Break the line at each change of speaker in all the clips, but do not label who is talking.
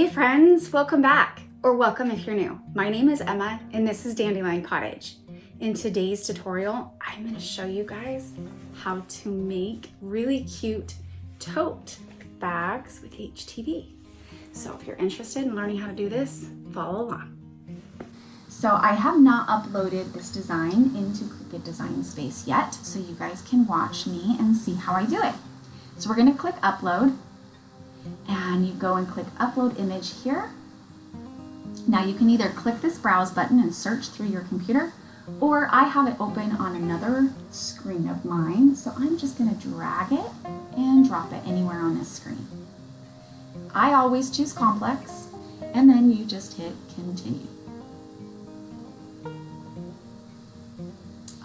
Hey friends, welcome back, or welcome if you're new. My name is Emma and this is Dandelion Cottage. In today's tutorial, I'm going to show you guys how to make really cute tote bags with HTV. So if you're interested in learning how to do this, follow along. So I have not uploaded this design into Cricut Design Space yet, so you guys can watch me and see how I do it. So we're going to click upload. And you go and click upload image here. Now you can either click this browse button and search through your computer, or I have it open on another screen of mine. So I'm just going to drag it and drop it anywhere on this screen. I always choose complex, and then you just hit continue.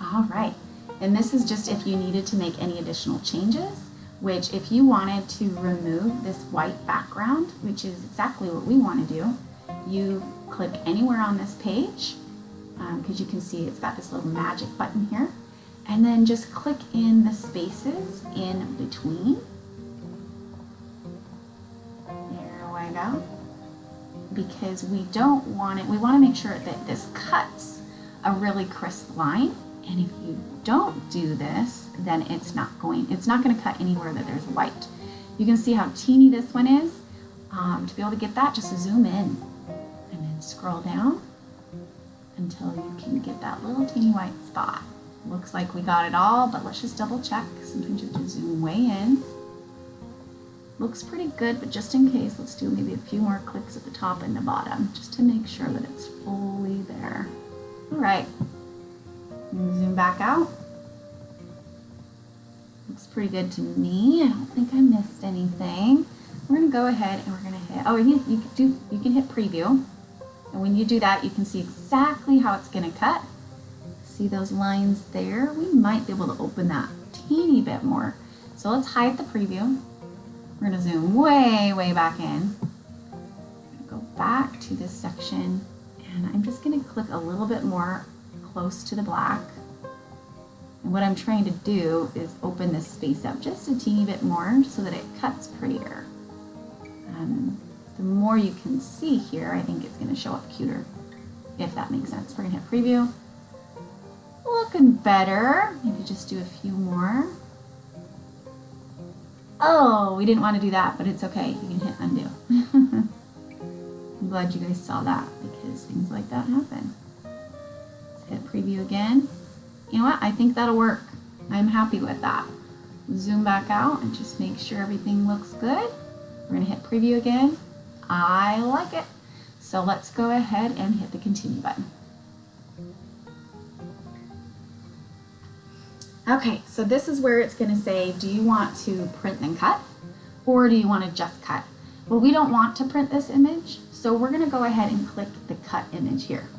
All right, and this is just if you needed to make any additional changes. Which if you wanted to remove this white background, which is exactly what we want to do, you click anywhere on this page, because you can see it's got this little magic button here, and then just click in the spaces in between. There we go. Because we don't want it, we want to make sure that this cuts a really crisp line. And if you don't do this, then it's not going to cut anywhere that there's white. You can see how teeny this one is. To be able to get that, just zoom in and then scroll down until you can get that little teeny white spot. Looks like we got it all, but let's just double check. Sometimes you have to zoom way in. Looks pretty good, but just in case, let's do maybe a few more clicks at the top and the bottom, just to make sure that it's fully there. All right. Zoom back out. Looks pretty good to me. I don't think I missed anything. We're going to go ahead and we're going to hit, oh, you can hit preview. And when you do that, you can see exactly how it's going to cut. See those lines there? We might be able to open that a teeny bit more. So let's hide the preview. We're going to zoom way, way back in. I'm going to go back to this section, and I'm just going to click a little bit more close to the black. And what I'm trying to do is open this space up just a teeny bit more so that it cuts prettier. The more you can see here, I think it's going to show up cuter, if that makes sense. We're going to hit preview. Looking better. Maybe just do a few more. Oh, we didn't want to do that, but it's okay. You can hit undo. I'm glad you guys saw that because things like that happen. Hit preview again. You know what? I think that'll work. I'm happy with that. Zoom back out and just make sure everything looks good. We're going to hit preview again. I like it. So let's go ahead and hit the continue button. Okay, so this is where it's going to say, do you want to print and cut, or do you want to just cut? Well, we don't want to print this image, so we're going to go ahead and click the cut image here.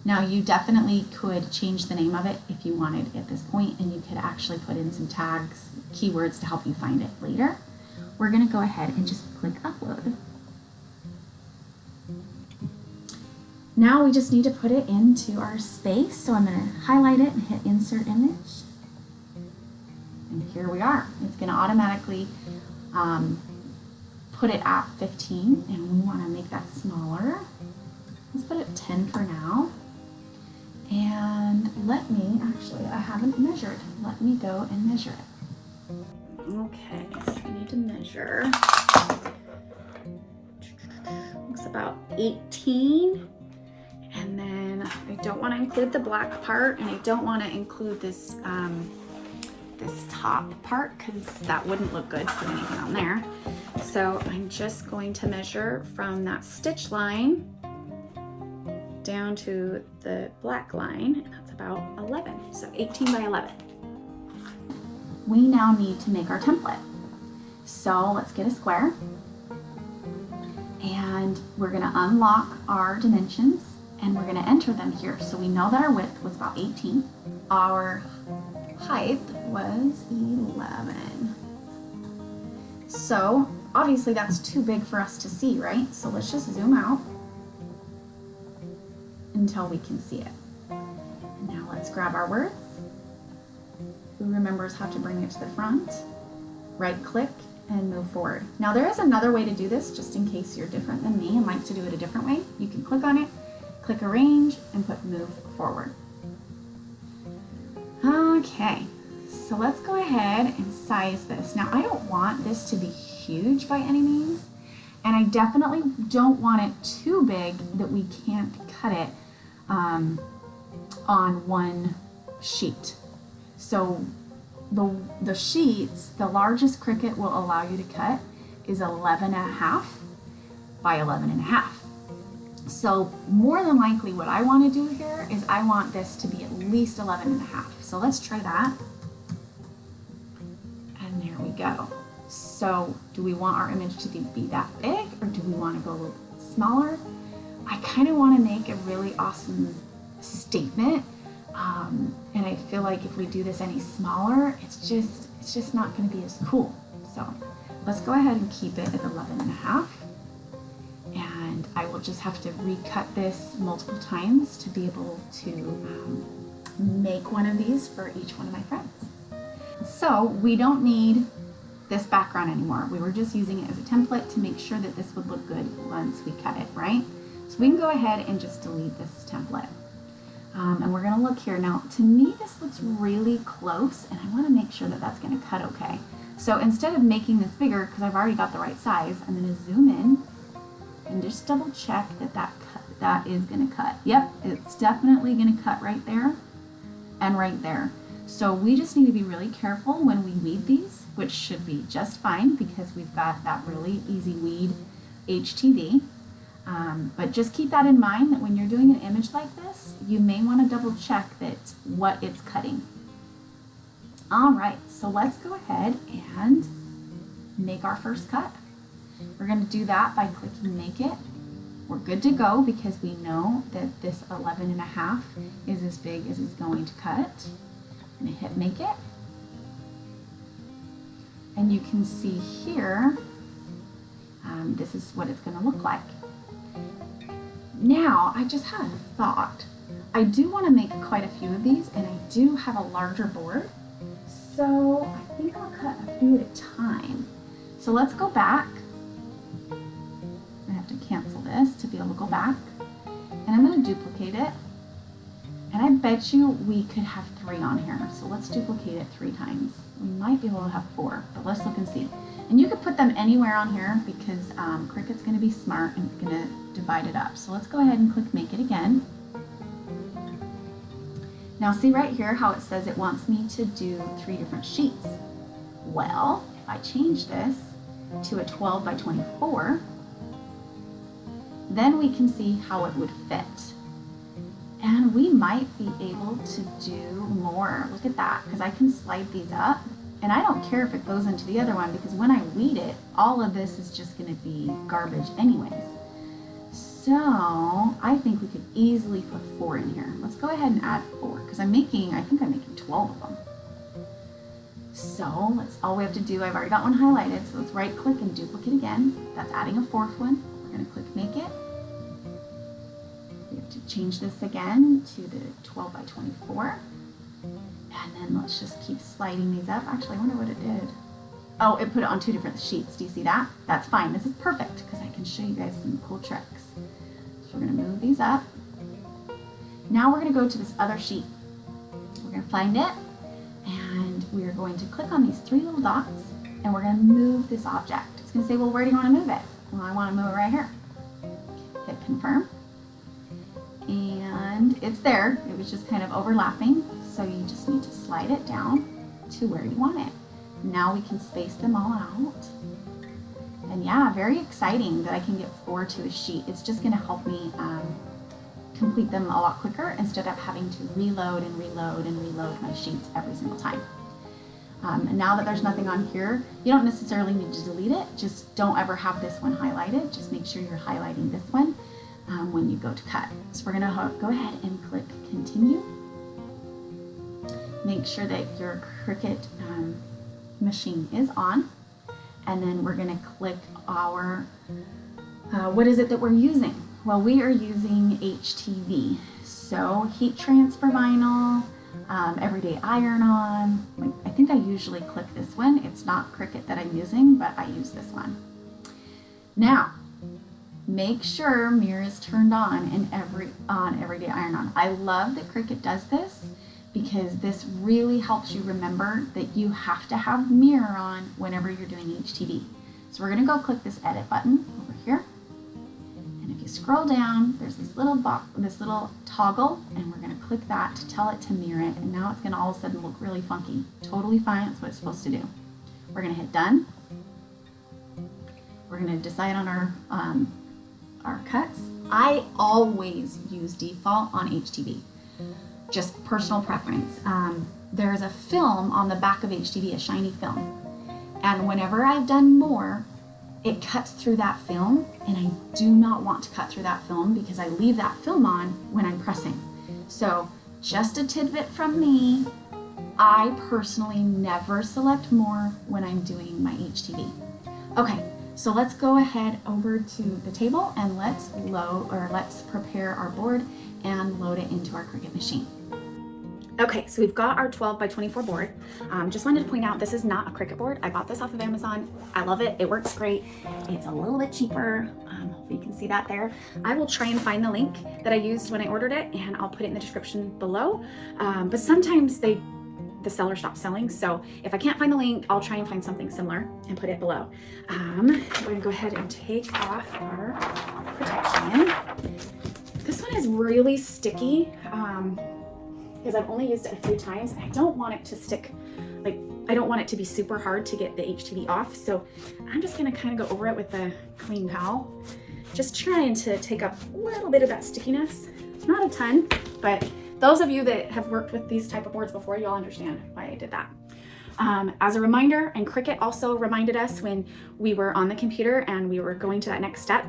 Now you definitely could change the name of it if you wanted at this point, and you could actually put in some tags, keywords to help you find it later. We're going to go ahead and just click upload. Now we just need to put it into our space, so I'm going to highlight it and hit insert image. And here we are. It's going to automatically put it at 15, and we want to make that smaller. Let's put it at 10 for now. And let me, actually, I haven't measured. Let me go and measure it. Okay, so I need to measure. Looks about 18. And then I don't want to include the black part, and I don't want to include this this top part because that wouldn't look good put anything on there. So I'm just going to measure from that stitch line down to the black line, and that's about 11, so 18 by 11. We now need to make our template. So let's get a square, and we're going to unlock our dimensions, and we're going to enter them here. So we know that our width was about 18. Our height was 11. So obviously that's too big for us to see, right? So let's just zoom out until we can see it. And now let's grab our words. Who remembers how to bring it to the front? Right click and move forward. Now there is another way to do this, just in case you're different than me and like to do it a different way. You can click on it, click arrange, and put move forward. Okay, so let's go ahead and size this. Now I don't want this to be huge by any means, and I definitely don't want it too big that we can't cut it on one sheet. So the sheets, the largest Cricut will allow you to cut is 11.5 by 11.5. So more than likely what I want to do here is I want this to be at least 11.5. So let's try that. And there we go. So do we want our image to be that big, or do we want to go a little bit smaller? I kind of want to make a really awesome statement. And I feel like if we do this any smaller, it's just not going to be as cool. So let's go ahead and keep it at 11.5. And I will just have to recut this multiple times to be able to make one of these for each one of my friends. So we don't need this background anymore. We were just using it as a template to make sure that this would look good once we cut it, right? So we can go ahead and just delete this template. And we're gonna look here. Now, to me, this looks really close, and I wanna make sure that that's gonna cut okay. So instead of making this bigger, because I've already got the right size, I'm gonna zoom in and just double check that is gonna cut. Yep, it's definitely gonna cut right there and right there. So we just need to be really careful when we weed these, which should be just fine because we've got that really EasyWeed HTV. But just keep that in mind that when you're doing an image like this, you may want to double check that what it's cutting. All right, so let's go ahead and make our first cut. We're going to do that by clicking make it. We're good to go because we know that this 11.5 is as big as it's going to cut. I'm going to hit make it. And you can see here, this is what it's going to look like. Now, I just had a thought. I do want to make quite a few of these, and I do have a larger board. So I think I'll cut a few at a time. So let's go back. I have to cancel this to be able to go back. And I'm going to duplicate it. And I bet you we could have 3 on here. So let's duplicate it 3 times. We might be able to have 4, but let's look and see. And you could put them anywhere on here because Cricut's going to be smart and it's going to divide it up. So let's go ahead and click make it again. Now see right here how it says it wants me to do 3 different sheets. Well, if I change this to a 12 by 24, then we can see how it would fit. And we might be able to do more. Look at that, because I can slide these up. And I don't care if it goes into the other one because when I weed it, all of this is just going to be garbage anyways. So I think we could easily put 4 in here. Let's go ahead and add 4 because I think I'm making 12 of them. So all we have to do, I've already got one highlighted, so let's right click and duplicate again. That's adding a 4th one. We're going to click make it. We have to change this again to the 12 by 24. And then let's just keep sliding these up. Actually, I wonder what it did. Oh, it put it on 2 different sheets. Do you see that? That's fine. This is perfect because I can show you guys some cool tricks. So we're going to move these up. Now we're going to go to this other sheet. We're going to find it, and we are going to click on these 3 little dots, and we're going to move this object. It's going to say, well, where do you want to move it? Well, I want to move it right here. Hit confirm. And it's there. It was just kind of overlapping. So you just need to slide it down to where you want it. Now we can space them all out. And yeah, very exciting that I can get 4 to a sheet. It's just going to help me complete them a lot quicker instead of having to reload and reload and reload my sheets every single time. And now that there's nothing on here, you don't necessarily need to delete it. Just don't ever have this one highlighted. Just make sure you're highlighting this one when you go to cut. So we're going to go ahead and click continue. Make sure that your Cricut machine is on, and then we're going to click our, what is it that we're using? Well, we are using HTV, so heat transfer vinyl, everyday iron-on. I I think I usually click this one. It's not Cricut that I'm using, but I use this one. Now, make sure mirror is turned on in everyday iron-on. I love that Cricut does this because this really helps you remember that you have to have mirror on whenever you're doing HTV. So we're gonna go click this edit button over here. And if you scroll down, there's this little box, this little toggle, and we're gonna click that to tell it to mirror it. And now it's gonna all of a sudden look really funky. Totally fine, that's what it's supposed to do. We're gonna hit done. We're gonna decide on our cuts. I always use default on HTV, just personal preference. There's a film on the back of HTV, a shiny film. And whenever I've done more, it cuts through that film, and I do not want to cut through that film because I leave that film on when I'm pressing. So just a tidbit from me, I personally never select more when I'm doing my HTV. Okay, so let's go ahead over to the table and let's prepare our board and load it into our Cricut machine. Okay, so we've got our 12 by 24 board. Just wanted to point out, this is not a Cricut board. I bought this off of Amazon. I love it. It works great. It's a little bit cheaper. Hopefully you can see that there. I will try and find the link that I used when I ordered it, and I'll put it in the description below. But sometimes the seller stops selling. So if I can't find the link, I'll try and find something similar and put it below. We're gonna go ahead and take off our protection. This one is really sticky. Because I've only used it a few times. I don't want it to stick, I don't want it to be super hard to get the HTV off. So I'm just gonna kind of go over it with a clean towel. Just trying to take up a little bit of that stickiness. Not a ton, but those of you that have worked with these type of boards before, you'll understand why I did that. As a reminder, and Cricut also reminded us when we were on the computer and we were going to that next step,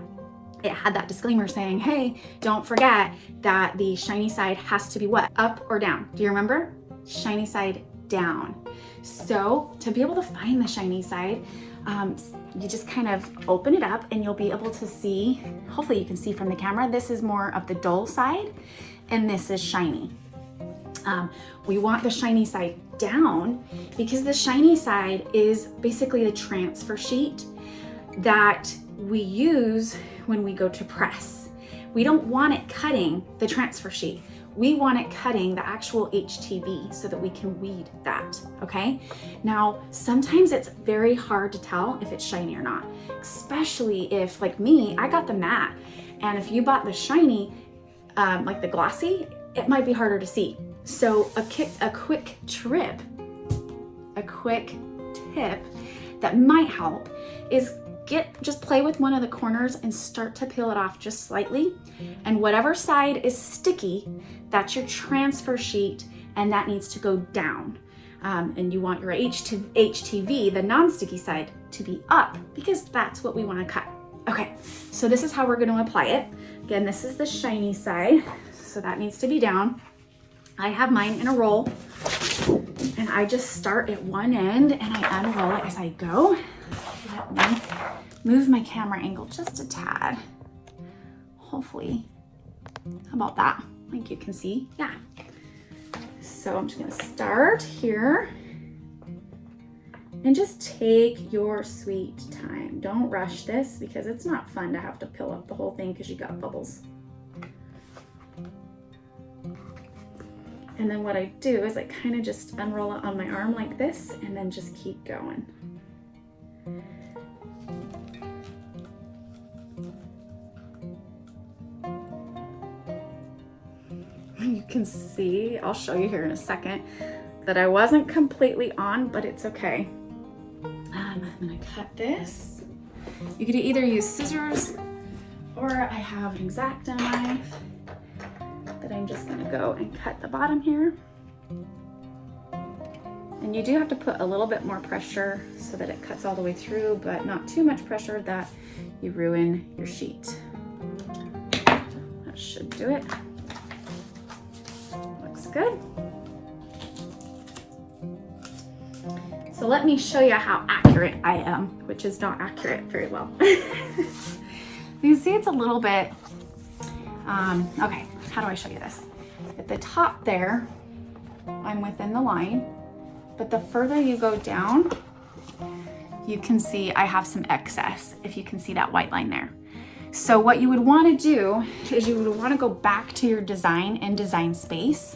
it had that disclaimer saying, hey, don't forget that the shiny side has to be what? Up or down? Do you remember? Shiny side down. So to be able to find the shiny side, you just kind of open it up and you'll be able to see, hopefully you can see from the camera, this is more of the dull side and this is shiny. We want the shiny side down because the shiny side is basically the transfer sheet that we use when we go to press. We don't want it cutting the transfer sheet. We want it cutting the actual HTV so that we can weed that, okay? Now, sometimes it's very hard to tell if it's shiny or not, especially if, like me, I got the matte, and if you bought the shiny, like the glossy, it might be harder to see. So a quick tip that might help is just play with one of the corners and start to peel it off just slightly. And whatever side is sticky, that's your transfer sheet, and that needs to go down. And you want your HTV, the non-sticky side, to be up because that's what we want to cut. Okay, so this is how we're going to apply it. Again, this is the shiny side, so that needs to be down. I have mine in a roll, and I just start at one end and I unroll it as I go. Let me move my camera angle just a tad. Hopefully, how about that? Like you can see, yeah. So I'm just gonna start here and just take your sweet time. Don't rush this because it's not fun to have to peel up the whole thing because you got bubbles. And then what I do is I kind of just unroll it on my arm like this and then just keep going. You can see, I'll show you here in a second, that I wasn't completely on, but it's okay. I'm gonna cut this. You could either use scissors or I have an X-Acto knife that I'm just gonna go and cut the bottom here. And you do have to put a little bit more pressure so that it cuts all the way through, but not too much pressure that you ruin your sheet. That should do it. Looks good. So let me show you how accurate I am, which is not accurate very well. You see it's a little bit, okay, how do I show you this? At the top there, I'm within the line, but the further you go down, you can see I have some excess, if you can see that white line there. So what you would want to do is you would want to go back to your design in Design Space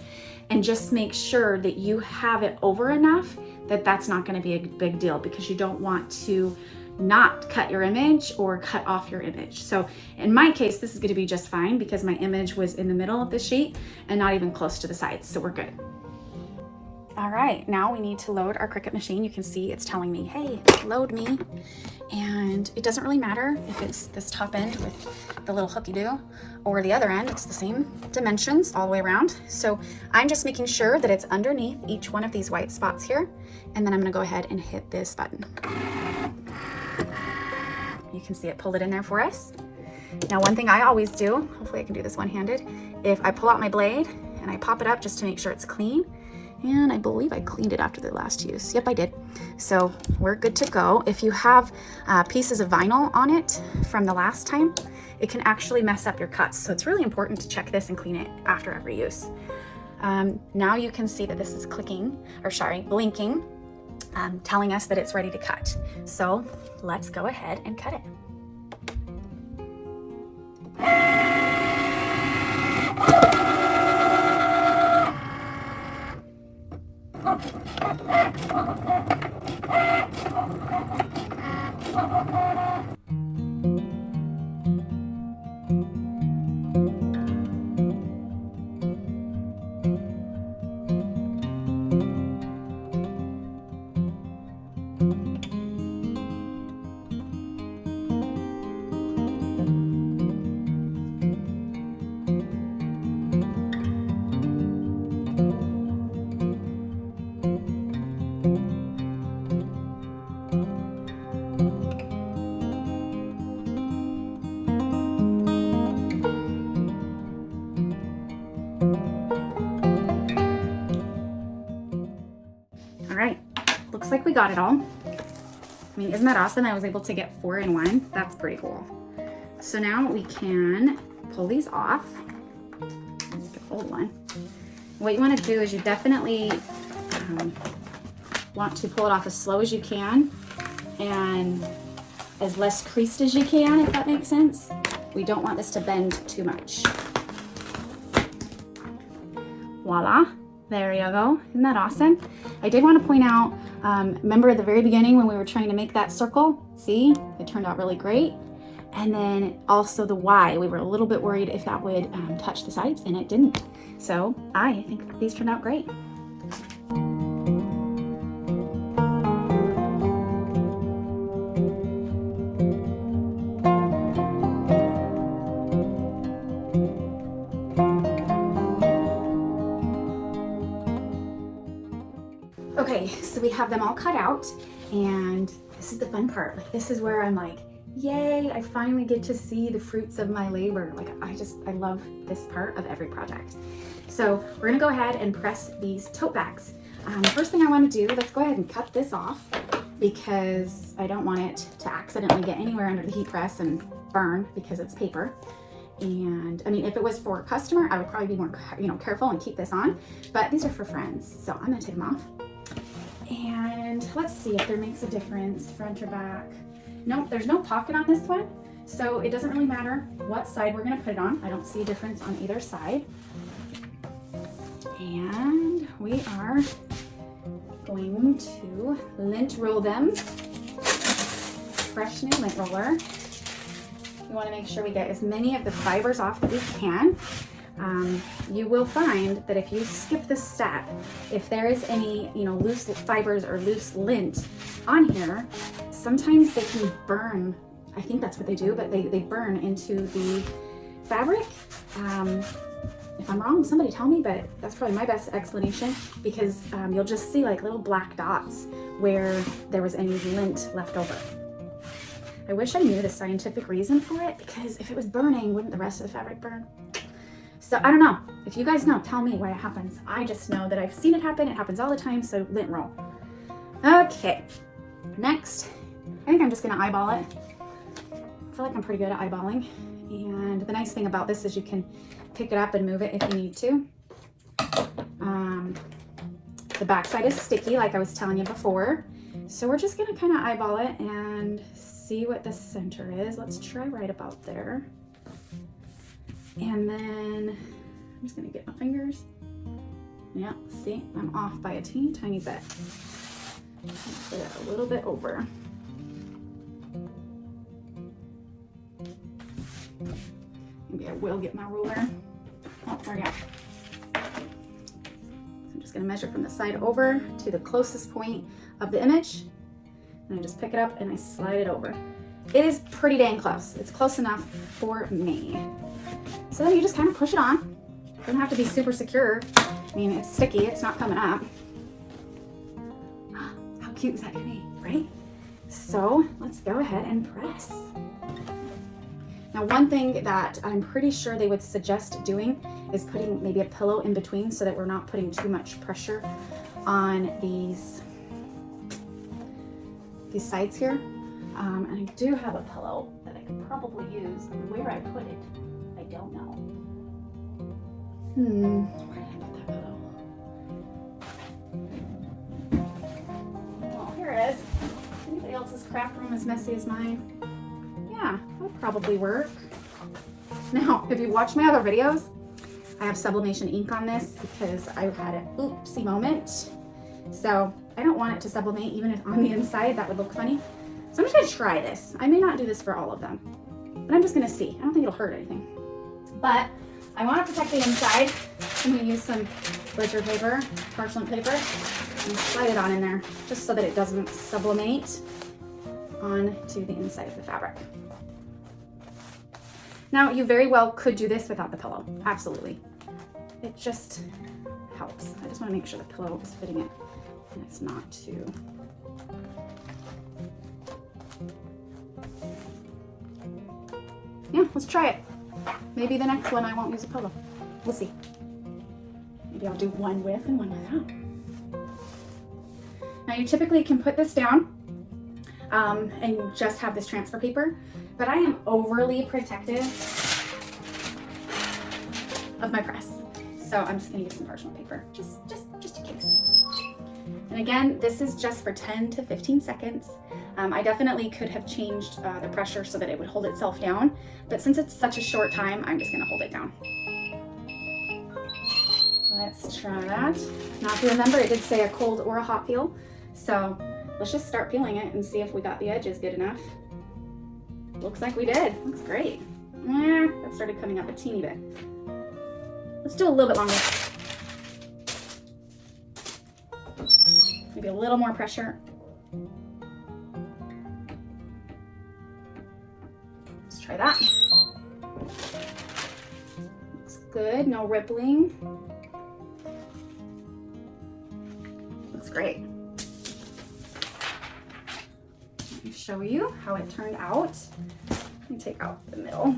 and just make sure that you have it over enough that that's not going to be a big deal, because you don't want to not cut your image or cut off your image. So in my case, this is going to be just fine because my image was in the middle of the sheet and not even close to the sides, so we're good. All right, now we need to load our Cricut machine. You can see it's telling me, hey, load me. And it doesn't really matter if it's this top end with the little hooky-doo or the other end, it's the same dimensions all the way around. So I'm just making sure that it's underneath each one of these white spots here. And then I'm gonna go ahead and hit this button. You can see it pulled it in there for us. Now, one thing I always do, hopefully I can do this one-handed, if I pull out my blade and I pop it up just to make sure it's clean, and I believe I cleaned it after the last use. Yep, I did. So we're good to go. If you have pieces of vinyl on it from the last time, it can actually mess up your cuts. So it's really important to check this and clean it after every use. Now you can see that this is blinking, telling us that it's ready to cut. So let's go ahead and cut it. All right, looks like we got it all. I mean, isn't that awesome? I was able to get 4 in 1. That's pretty cool. So now we can pull these off. Let's get the old one. What you want to do is you definitely want to pull it off as slow as you can and as less creased as you can, if that makes sense. We don't want this to bend too much. Voila. There you go. Isn't that awesome? I did want to point out, remember at the very beginning when we were trying to make that circle? See, it turned out really great. And then also the Y, we were a little bit worried if that would touch the sides, and it didn't. So I think these turned out great. Okay, so we have them all cut out, and this is the fun part. Like, this is where I'm like, yay, I finally get to see the fruits of my labor. Like, I love this part of every project. So we're gonna go ahead and press these tote bags. First thing I wanna do, let's go ahead and cut this off because I don't want it to accidentally get anywhere under the heat press and burn because it's paper. And I mean, if it was for a customer, I would probably be more, careful and keep this on, but these are for friends. So I'm gonna take them off. And let's see if there makes a difference, front or back. Nope, there's no pocket on this one, so it doesn't really matter what side we're gonna put it on. I don't see a difference on either side. And we are going to lint roll them. Fresh new lint roller. We wanna make sure we get as many of the fibers off that we can. You will find that if you skip this step, if there is any, loose fibers or loose lint on here, sometimes they can burn. I think that's what they do, but they burn into the fabric. If I'm wrong, somebody tell me, but that's probably my best explanation, because you'll just see like little black dots where there was any lint left over. I wish I knew the scientific reason for it, because if it was burning, wouldn't the rest of the fabric burn? So I don't know. If you guys know, tell me why it happens. I just know that I've seen it happen. It happens all the time, so lint roll. Okay, next, I think I'm just gonna eyeball it. I feel like I'm pretty good at eyeballing. And the nice thing about this is you can pick it up and move it if you need to. The backside is sticky, like I was telling you before. So we're just gonna kind of eyeball it and see what the center is. Let's try right about there. And then I'm just gonna get my fingers. Yeah, see, I'm off by a teeny tiny bit. Put it a little bit over. Maybe I will get my ruler. Oh, there we go. So I'm just gonna measure from the side over to the closest point of the image. And I just pick it up and I slide it over. It is pretty dang close. It's close enough for me. So then you just kind of push it on. Doesn't have to be super secure. I mean, it's sticky, it's not coming up. How cute is that gonna be, right? So let's go ahead and press. Now, one thing that I'm pretty sure they would suggest doing is putting maybe a pillow in between so that we're not putting too much pressure on these sides here. And I do have a pillow that I could probably use. Where I put it, I don't know. Where did I put that pillow? Oh, here it is. Anybody else's craft room as messy as mine? Yeah, that would probably work. Now, if you watch my other videos, I have sublimation ink on this because I've had an oopsie moment. So I don't want it to sublimate even if on the inside, that would look funny. So I'm just gonna try this. I may not do this for all of them, but I'm just gonna see. I don't think it'll hurt anything. But I wanna protect the inside. I'm gonna use some butcher paper, parchment paper, and slide it on in there just so that it doesn't sublimate onto the inside of the fabric. Now, you very well could do this without the pillow, absolutely. It just helps. I just wanna make sure the pillow is fitting it and it's not too. Yeah, let's try it. Maybe the next one I won't use a pillow. We'll see. Maybe I'll do one with and one without. Now you typically can put this down and just have this transfer paper, but I am overly protective of my press. So I'm just gonna use some parchment paper, just in case. And again, this is just for 10 to 15 seconds. I definitely could have changed the pressure so that it would hold itself down, but since it's such a short time, I'm just gonna hold it down. Let's try that. Now if you remember, it did say a cold or a hot peel, so let's just start peeling it and see if we got the edges good enough. Looks like we did. Looks great. That started coming up a teeny bit. Let's do a little bit longer. Maybe a little more pressure. Let's try that. Looks good, no rippling. Looks great. Let me show you how it turned out. Let me take out the middle.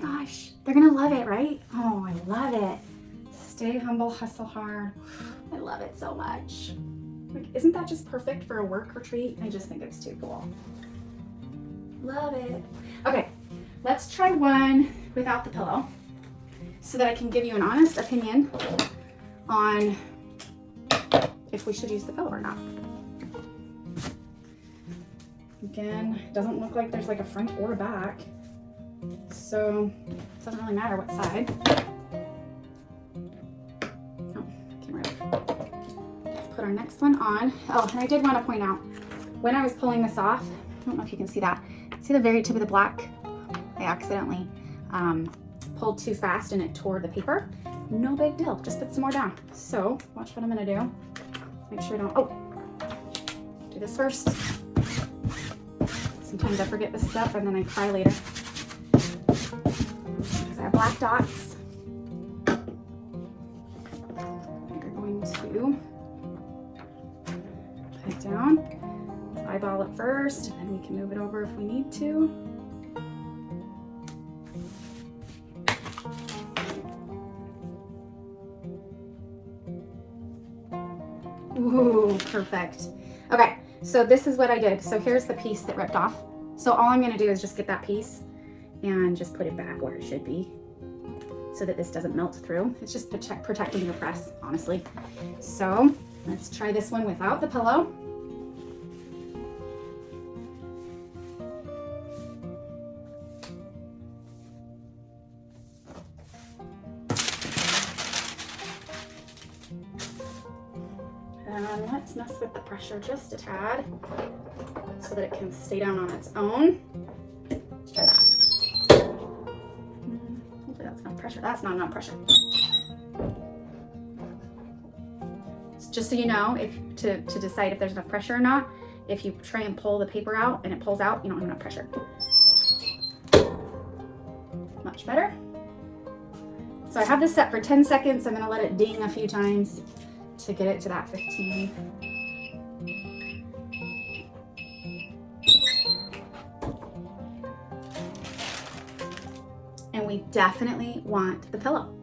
Gosh, they're gonna love it, right? Oh, I love it. Stay humble, hustle hard. I love it so much. Like, isn't that just perfect for a work retreat? I just think it's too cool. Love it. Okay, let's try one without the pillow so that I can give you an honest opinion on if we should use the pillow or not. Again, it doesn't look like there's like a front or a back. So it doesn't really matter what side. Oh, camera. Let's put our next one on. Oh, and I did want to point out, when I was pulling this off, I don't know if you can see that. See the very tip of the black? I accidentally pulled too fast and it tore the paper. No big deal, just put some more down. So watch what I'm gonna do. Make sure I don't, oh, do this first. Sometimes I forget this step and then I cry later. Black dots. We're going to put it down. Let's eyeball it first, and then we can move it over if we need to. Ooh, perfect. Okay, so this is what I did. So here's the piece that ripped off. So all I'm gonna do is just get that piece and just put it back where it should be. so that this doesn't melt through. It's just protecting your press, honestly. So let's try this one without the pillow. And let's mess with the pressure just a tad so that it can stay down on its own. Let's try that. Hopefully that's enough pressure. That's not enough pressure. Just so you know, if to decide if there's enough pressure or not, if you try and pull the paper out and it pulls out, you don't have enough pressure. Much better. So I have this set for 10 seconds. I'm gonna let it ding a few times to get it to that 15. And we definitely want the pillow.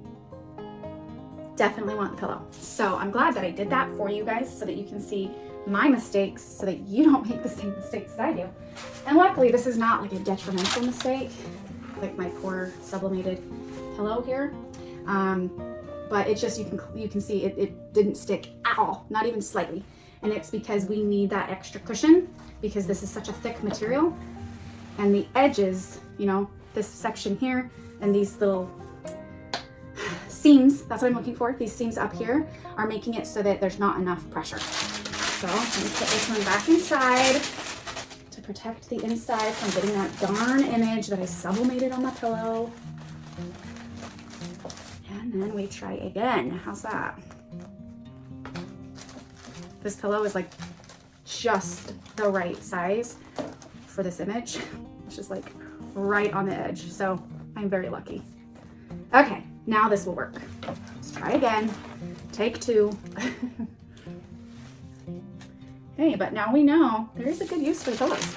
Definitely want the pillow. So I'm glad that I did that for you guys so that you can see my mistakes so that you don't make the same mistakes that I do. And luckily this is not like a detrimental mistake, like my poor sublimated pillow here. But it's just, you can see it didn't stick at all, not even slightly. And it's because we need that extra cushion because this is such a thick material. And the edges, you know, this section here and these little seams, that's what I'm looking for. These seams up here are making it so that there's not enough pressure. So I'm gonna put this one back inside to protect the inside from getting that darn image that I sublimated on my pillow. And then we try again. How's that? This pillow is like just the right size for this image. It's just like right on the edge. So I'm very lucky. Okay, now this will work. Let's try again. Take two. Hey, but now we know there is a good use for the pillows.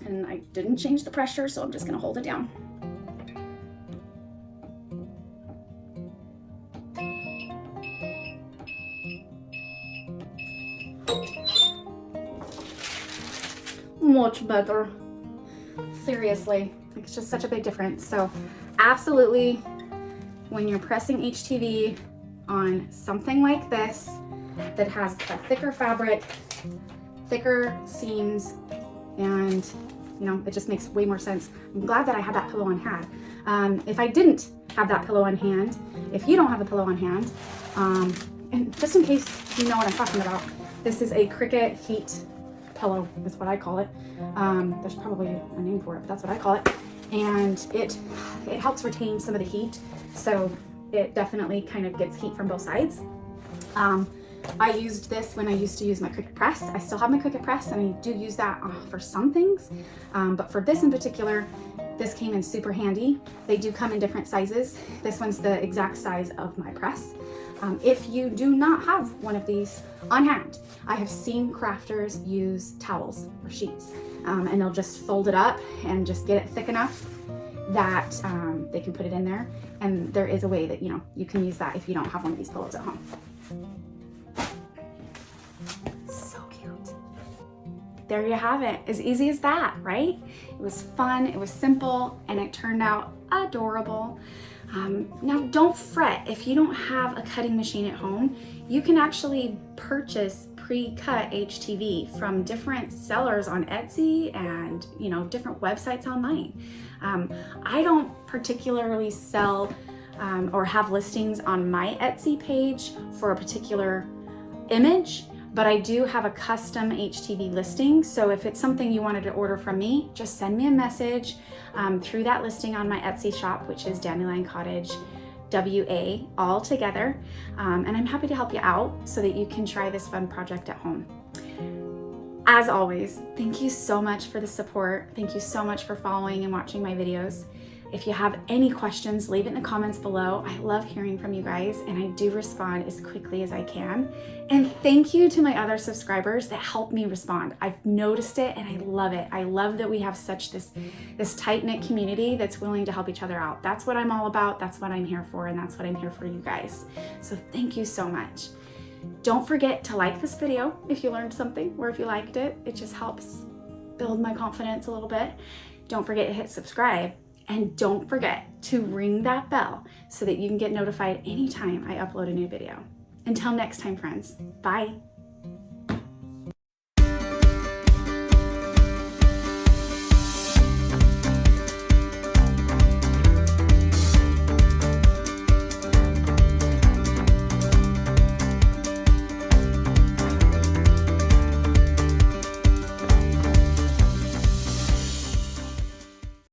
And I didn't change the pressure, so I'm just gonna hold it down. Much better. Seriously, it's just such a big difference. So absolutely, when you're pressing HTV on something like this that has a thicker fabric, thicker seams, and you know, it just makes way more sense. I'm glad that I had that pillow on hand. If I didn't have that pillow on hand, if you don't have a pillow on hand, and just in case you know what I'm talking about, this is a Cricut heat pillow, is what I call it. There's probably a name for it, but that's what I call it. And it helps retain some of the heat, so it definitely kind of gets heat from both sides. I used this when I used to use my Cricut press. I still have my Cricut press and I do use that for some things, but for this in particular, this came in super handy. They do come in different sizes. This one's the exact size of my press. If you do not have one of these on hand, I have seen crafters use towels or sheets, and they'll just fold it up and just get it thick enough that they can put it in there. And there is a way that, you know, you can use that if you don't have one of these pillows at home. So cute. There you have it. As easy as that, right? It was fun, it was simple, and it turned out adorable. Now don't fret if you don't have a cutting machine at home. You can actually purchase pre-cut HTV from different sellers on Etsy and, you know, different websites online. I don't particularly sell or have listings on my Etsy page for a particular image, but I do have a custom HTV listing. So if it's something you wanted to order from me, just send me a message through that listing on my Etsy shop, which is Dandelion Cottage WA, all together. And I'm happy to help you out so that you can try this fun project at home. As always, thank you so much for the support. Thank you so much for following and watching my videos. If you have any questions, leave it in the comments below. I love hearing from you guys, and I do respond as quickly as I can. And thank you to my other subscribers that help me respond. I've noticed it and I love it. I love that we have such this tight-knit community that's willing to help each other out. That's what I'm all about. That's what I'm here for, and that's what I'm here for you guys. So thank you so much. Don't forget to like this video if you learned something or if you liked it. It just helps build my confidence a little bit. Don't forget to hit subscribe, and don't forget to ring that bell so that you can get notified anytime I upload a new video. Until next time, friends, bye.